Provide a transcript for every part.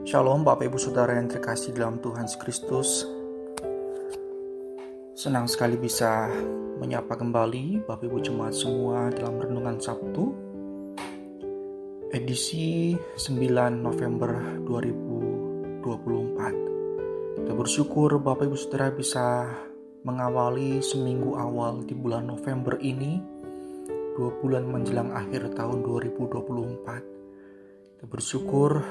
Shalom Bapak Ibu Saudara yang terkasih dalam Tuhan Yesus Kristus. Senang sekali bisa menyapa kembali Bapak Ibu Jemaat semua dalam Renungan Sabtu edisi 9 November 2024. Kita bersyukur Bapak Ibu Saudara bisa mengawali seminggu awal di bulan November ini, 2 bulan menjelang akhir tahun 2024. Kita bersyukur.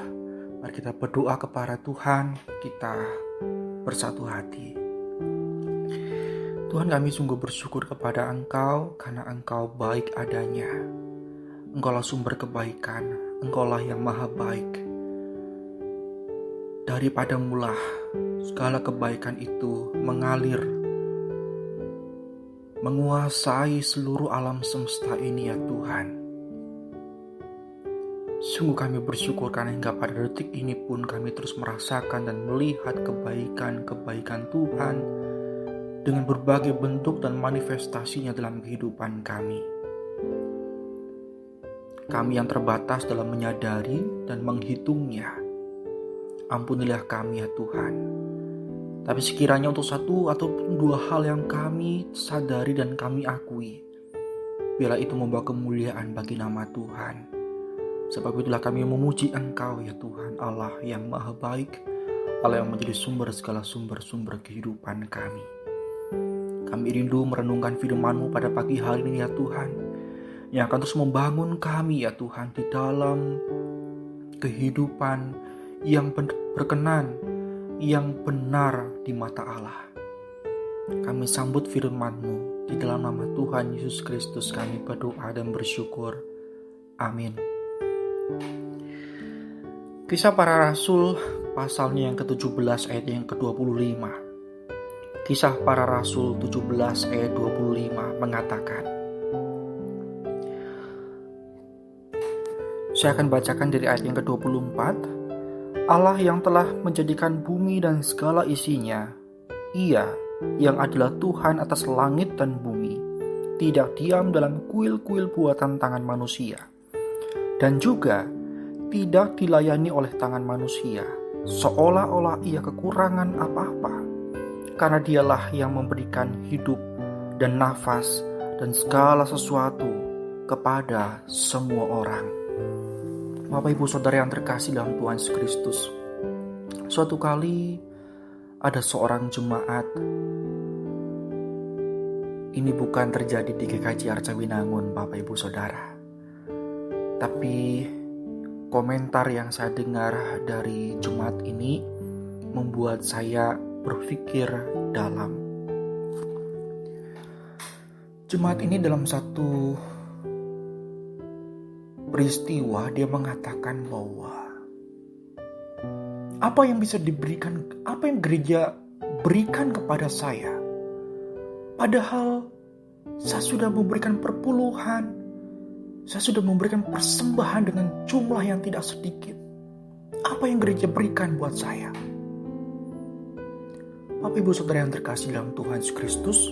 Mari kita berdoa kepada Tuhan, kita bersatu hati. Tuhan, kami sungguh bersyukur kepada Engkau karena Engkau baik adanya. Engkaulah sumber kebaikan, Engkaulah yang maha baik. Daripadamulah segala kebaikan itu mengalir, menguasai seluruh alam semesta ini ya Tuhan. Sungguh kami bersyukur karena hingga pada detik ini pun kami terus merasakan dan melihat kebaikan-kebaikan Tuhan dengan berbagai bentuk dan manifestasinya dalam kehidupan kami. Kami yang terbatas dalam menyadari dan menghitungnya. Ampunilah kami ya Tuhan. Tapi sekiranya untuk satu ataupun dua hal yang kami sadari dan kami akui, biarlah itu membawa kemuliaan bagi nama Tuhan. Sebab itulah kami memuji Engkau ya Tuhan, Allah yang maha baik, Allah yang menjadi sumber segala sumber-sumber kehidupan kami. Kami rindu merenungkan firman-Mu pada pagi hari ini ya Tuhan, yang akan terus membangun kami ya Tuhan di dalam kehidupan yang berkenan, yang benar di mata Allah. Kami sambut firman-Mu, di dalam nama Tuhan Yesus Kristus kami berdoa dan bersyukur. Amin. Kisah Para Rasul pasalnya yang ke-17 ayat yang ke-25. Kisah Para Rasul 17 ayat 25 mengatakan, saya akan bacakan dari ayat yang ke-24. Allah yang telah menjadikan bumi dan segala isinya, Ia yang adalah Tuhan atas langit dan bumi, tidak diam dalam kuil-kuil buatan tangan manusia, dan juga tidak dilayani oleh tangan manusia, seolah-olah ia kekurangan apa-apa, karena dialah yang memberikan hidup dan nafas dan segala sesuatu kepada semua orang. Bapak Ibu Saudara yang terkasih dalam Tuhan Yesus Kristus, suatu kali ada seorang jemaat, ini bukan terjadi di GKJ Arcawinangun Bapak Ibu Saudara, tapi komentar yang saya dengar dari jemaat ini membuat saya berpikir dalam. Jemaat ini dalam satu peristiwa dia mengatakan bahwa apa yang bisa diberikan, apa yang gereja berikan kepada saya, padahal saya sudah memberikan perpuluhan, saya sudah memberikan persembahan dengan jumlah yang tidak sedikit. Apa yang gereja berikan buat saya? Bapak Ibu Saudara yang terkasih dalam Tuhan Yesus Kristus,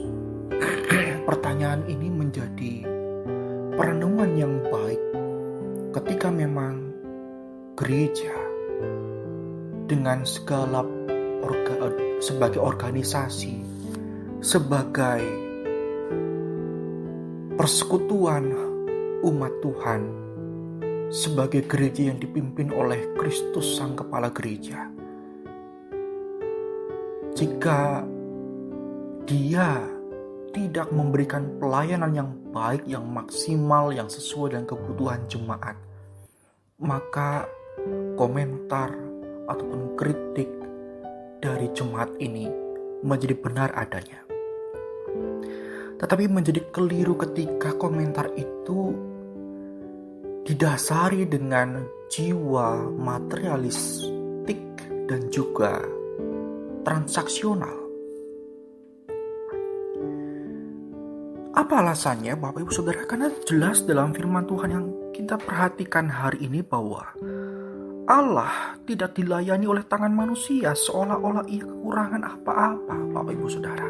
pertanyaan ini menjadi perenungan yang baik ketika memang gereja dengan segala sebagai organisasi, sebagai persekutuan umat Tuhan, sebagai gereja yang dipimpin oleh Kristus Sang Kepala Gereja, jika Dia tidak memberikan pelayanan yang baik, yang maksimal, yang sesuai dengan kebutuhan jemaat, maka komentar ataupun kritik dari jemaat ini menjadi benar adanya. Tetapi menjadi keliru ketika komentar itu didasari dengan jiwa materialistik dan juga transaksional. Apa alasannya Bapak Ibu Saudara? Karena jelas dalam firman Tuhan yang kita perhatikan hari ini bahwa Allah tidak dilayani oleh tangan manusia, seolah-olah ia kekurangan apa-apa Bapak Ibu Saudara.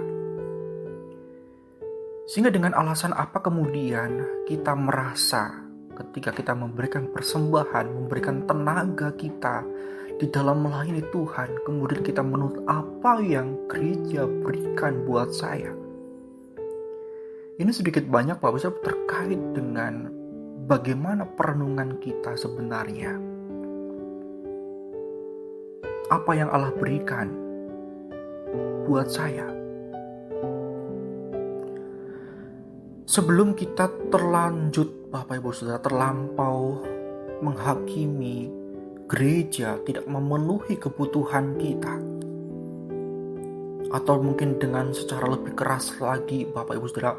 Sehingga dengan alasan apa kemudian kita merasa ketika kita memberikan persembahan, memberikan tenaga kita di dalam melayani Tuhan, kemudian kita menuntut apa yang gereja berikan buat saya. Ini sedikit banyak Pak Besar terkait dengan bagaimana perenungan kita sebenarnya. Apa yang Allah berikan buat saya. Sebelum kita terlanjut Bapak Ibu Saudara terlampau menghakimi gereja tidak memenuhi kebutuhan kita, atau mungkin dengan secara lebih keras lagi Bapak Ibu Saudara,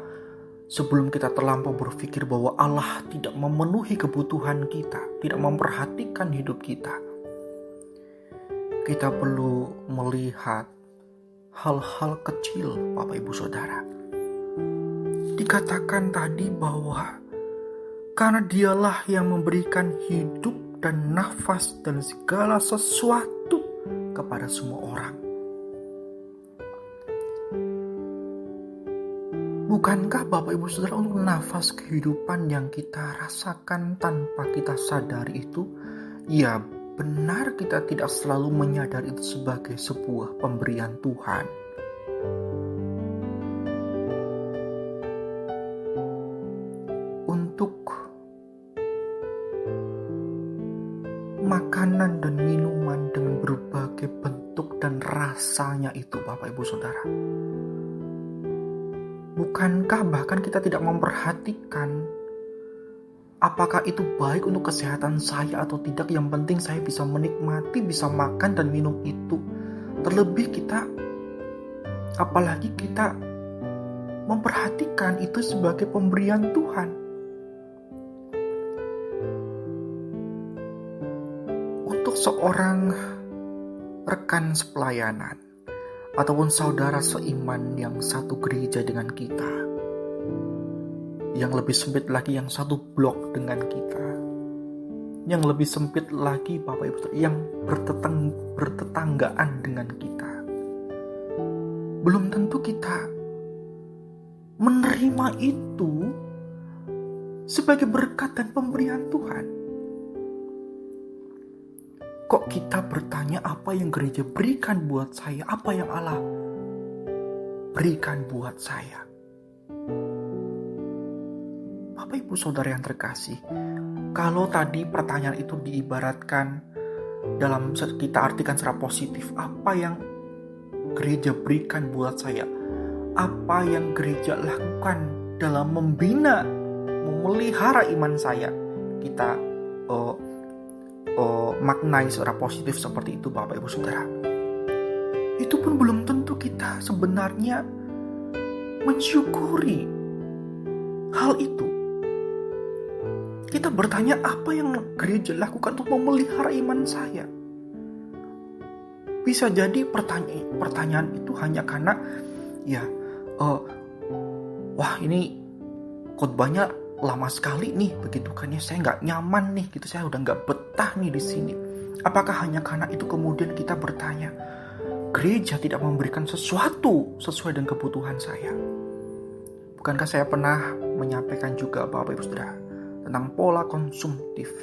sebelum kita terlampau berpikir bahwa Allah tidak memenuhi kebutuhan kita, tidak memperhatikan hidup kita, kita perlu melihat hal-hal kecil Bapak Ibu Saudara. Dikatakan tadi bahwa karena dialah yang memberikan hidup dan nafas dan segala sesuatu kepada semua orang. Bukankah Bapak Ibu Saudara untuk nafas kehidupan yang kita rasakan tanpa kita sadari itu, ya benar kita tidak selalu menyadari itu sebagai sebuah pemberian Tuhan. Untuk makanan dan minuman dengan berbagai bentuk dan rasanya itu Bapak Ibu Saudara. Bukankah bahkan kita tidak memperhatikan apakah itu baik untuk kesehatan saya atau tidak, yang penting saya bisa menikmati, bisa makan dan minum itu. Terlebih kita, apalagi kita memperhatikan itu sebagai pemberian Tuhan. Untuk seorang rekan sepelayanan ataupun saudara seiman yang satu gereja dengan kita, yang lebih sempit lagi yang satu blok dengan kita, yang lebih sempit lagi Bapak Ibu yang bertetanggaan dengan kita, belum tentu kita menerima itu sebagai berkat dan pemberian Tuhan. Kok kita bertanya apa yang gereja berikan buat saya, apa yang Allah berikan buat saya. Bapak Ibu Saudara yang terkasih, kalau tadi pertanyaan itu diibaratkan dalam kita artikan secara positif, apa yang gereja berikan buat saya, apa yang gereja lakukan dalam membina, memelihara iman saya, kita maknai secara positif seperti itu Bapak Ibu Saudara. Itu pun belum tentu kita sebenarnya mensyukuri hal itu. Kita bertanya apa yang gereja lakukan untuk memelihara iman saya. Bisa jadi pertanyaan itu hanya karena wah ini khotbahnya lama sekali nih, begitu kan ya, saya nggak nyaman nih gitu, saya udah nggak betah nih di sini. Apakah hanya karena itu kemudian kita bertanya, gereja tidak memberikan sesuatu sesuai dengan kebutuhan saya? Bukankah saya pernah menyampaikan juga Bapak Ibu Saudara tentang pola konsumtif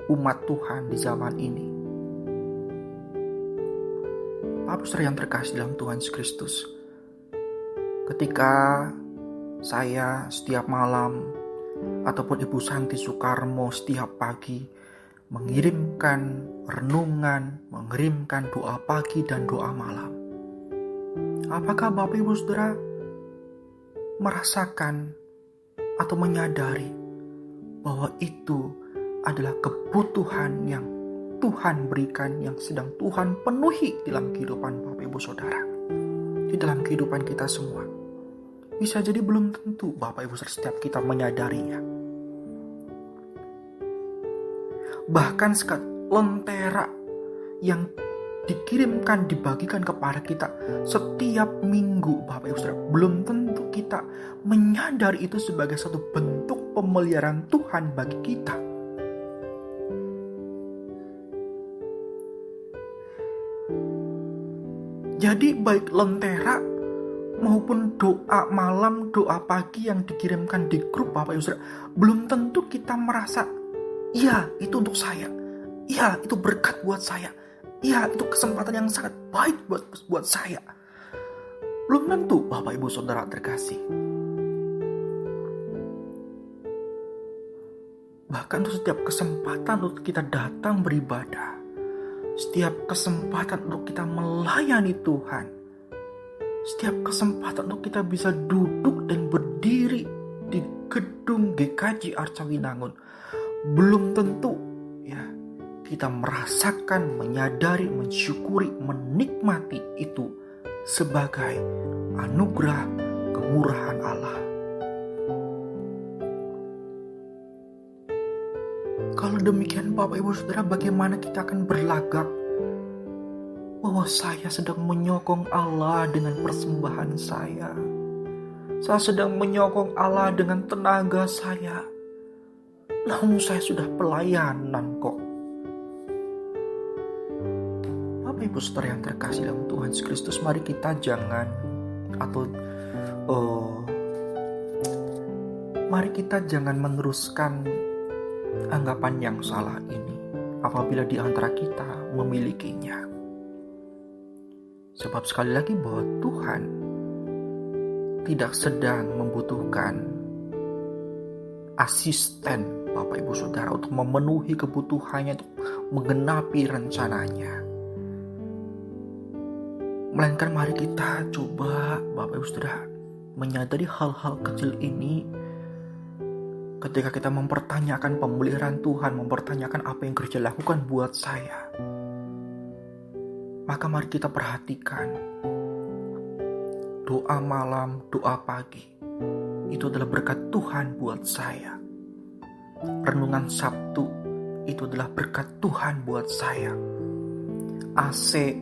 umat Tuhan di zaman ini? Bapak Ibu Saudara yang terkasih dalam Tuhan Yesus Kristus, ketika saya setiap malam ataupun Ibu Santi Soekarmo setiap pagi mengirimkan renungan, mengirimkan doa pagi dan doa malam, apakah Bapak Ibu Saudara merasakan atau menyadari bahwa itu adalah kebutuhan yang Tuhan berikan, yang sedang Tuhan penuhi dalam kehidupan Bapak Ibu Saudara, di dalam kehidupan kita semua? Bisa jadi belum tentu Bapak Ibu Saudara setiap kita menyadarinya. Bahkan lentera yang dikirimkan, dibagikan kepada kita setiap minggu Bapak Ibu Saudara, belum tentu kita menyadari itu sebagai satu bentuk pemeliharaan Tuhan bagi kita. Jadi baik lentera maupun doa malam, doa pagi yang dikirimkan di grup Bapak Ibu Saudara, belum tentu kita merasa, iya itu untuk saya, iya itu berkat buat saya, Ya, itu kesempatan yang sangat baik buat saya. Belum tentu Bapak Ibu Saudara terkasih. Bahkan untuk setiap kesempatan untuk kita datang beribadah, setiap kesempatan untuk kita melayani Tuhan, setiap kesempatan untuk kita bisa duduk dan berdiri di gedung GKJ Arcawinangun, belum tentu ya kita merasakan, menyadari, mensyukuri, menikmati itu sebagai anugerah kemurahan Allah. Kalau demikian Bapak Ibu Saudara, bagaimana kita akan berlagak bahwa saya sedang menyokong Allah dengan persembahan saya. Saya sedang menyokong Allah dengan tenaga saya. Namun saya sudah pelayanan kok. Bapak Ibu Saudara yang terkasih dalam Tuhan Yesus Kristus, mari kita mari kita jangan meneruskan anggapan yang salah ini apabila di antara kita memilikinya. Sebab sekali lagi bahwa Tuhan tidak sedang membutuhkan asisten Bapak Ibu Saudara untuk memenuhi kebutuhannya, untuk menggenapi rencananya. Melainkan mari kita coba Bapak Ibu Saudara menyadari hal-hal kecil ini. Ketika kita mempertanyakan pemeliharaan Tuhan, mempertanyakan apa yang Gereja lakukan buat saya, maka mari kita perhatikan doa malam, doa pagi, itu adalah berkat Tuhan buat saya. Renungan Sabtu, itu adalah berkat Tuhan buat saya. AC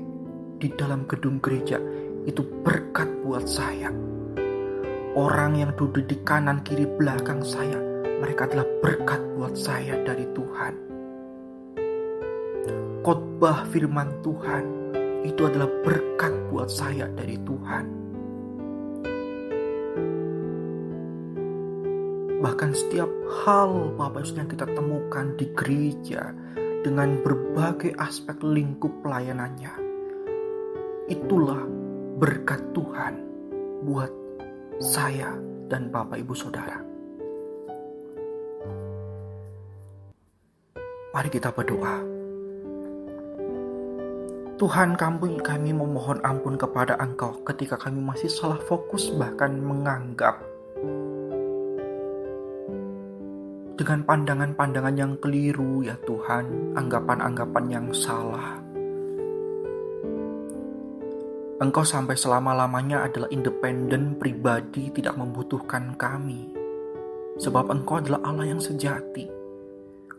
di dalam gedung gereja, itu berkat buat saya. Orang yang duduk di kanan kiri belakang saya, mereka adalah berkat buat saya dari Tuhan. Khotbah firman Tuhan itu adalah berkat buat saya dari Tuhan. Bahkan setiap hal Bapak Ibu yang kita temukan di gereja dengan berbagai aspek lingkup pelayanannya, itulah berkat Tuhan buat saya dan Bapak Ibu Saudara. Mari kita berdoa. Tuhan, kami memohon ampun kepada Engkau ketika kami masih salah fokus, bahkan menganggap dengan pandangan-pandangan yang keliru ya Tuhan, anggapan-anggapan yang salah. Engkau sampai selama-lamanya adalah independen, pribadi, tidak membutuhkan kami. Sebab Engkau adalah Allah yang sejati.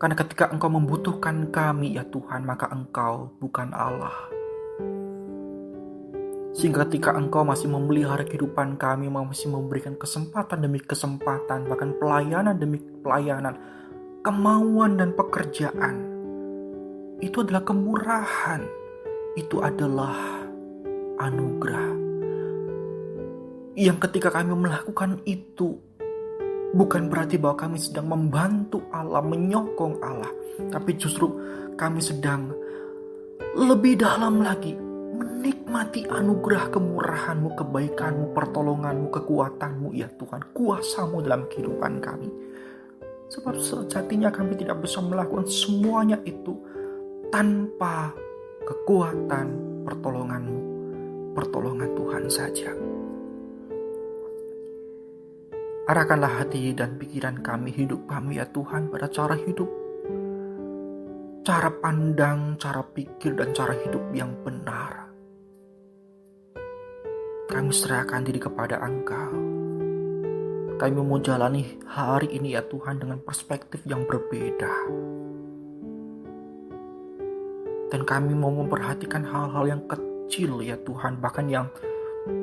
Karena ketika Engkau membutuhkan kami ya Tuhan, maka Engkau bukan Allah. Sehingga ketika Engkau masih memelihara kehidupan kami, masih memberikan kesempatan demi kesempatan, bahkan pelayanan demi pelayanan, kemauan dan pekerjaan, itu adalah kemurahan, itu adalah anugerah. Yang ketika kami melakukan itu, bukan berarti bahwa kami sedang membantu Allah, menyokong Allah. Tapi justru kami sedang lebih dalam lagi menikmati anugerah kemurahan-Mu, kebaikan-Mu, pertolongan-Mu, kekuatan-Mu ya Tuhan, kuasa-Mu dalam kehidupan kami. Sebab sejatinya kami tidak bisa melakukan semuanya itu tanpa kekuatan pertolongan-Mu, pertolongan Tuhan saja. Arahkanlah hati dan pikiran kami, hidup kami ya Tuhan, pada cara hidup, cara pandang, cara pikir, dan cara hidup yang benar. Kami serahkan diri kepada Engkau. Kami mau jalani hari ini ya Tuhan dengan perspektif yang berbeda. Dan kami mau memperhatikan hal-hal yang kecil ya Tuhan, bahkan yang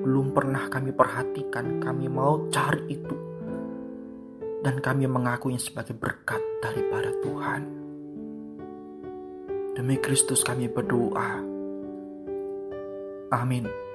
belum pernah kami perhatikan. Kami mau cari itu. Dan kami mengakuinya sebagai berkat daripada Tuhan. Demi Kristus kami berdoa. Amin.